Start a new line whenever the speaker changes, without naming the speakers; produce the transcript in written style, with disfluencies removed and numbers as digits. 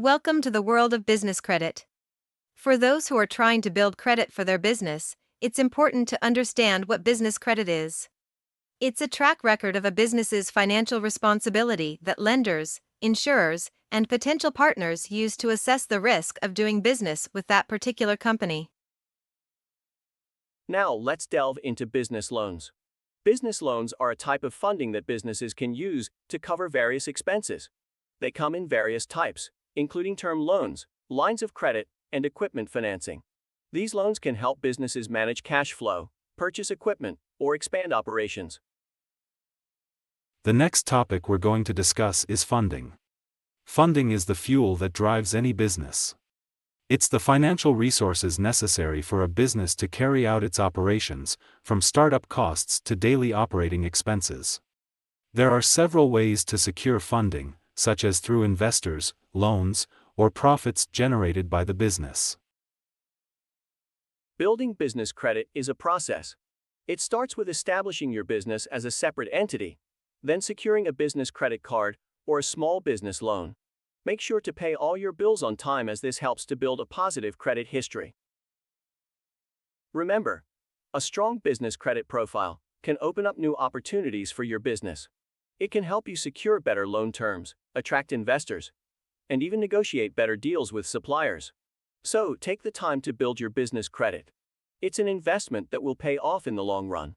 Welcome to the world of business credit. For those who are trying to build credit for their business, it's important to understand what business credit is. It's a track record of a business's financial responsibility that lenders, insurers, and potential partners use to assess the risk of doing business with that particular company.
Now, let's delve into business loans. Business loans are a type of funding that businesses can use to cover various expenses. They come in various types, including term loans, lines of credit, and equipment financing. These loans can help businesses manage cash flow, purchase equipment, or expand operations.
The next topic we're going to discuss is funding. Funding is the fuel that drives any business. It's the financial resources necessary for a business to carry out its operations, from startup costs to daily operating expenses. There are several ways to secure funding, such as through investors, loans, or profits generated by the business.
Building business credit is a process. It starts with establishing your business as a separate entity, then securing a business credit card or a small business loan. Make sure to pay all your bills on time, as this helps to build a positive credit history. Remember, a strong business credit profile can open up new opportunities for your business. It can help you secure better loan terms, attract investors, and even negotiate better deals with suppliers. So, take the time to build your business credit. It's an investment that will pay off in the long run.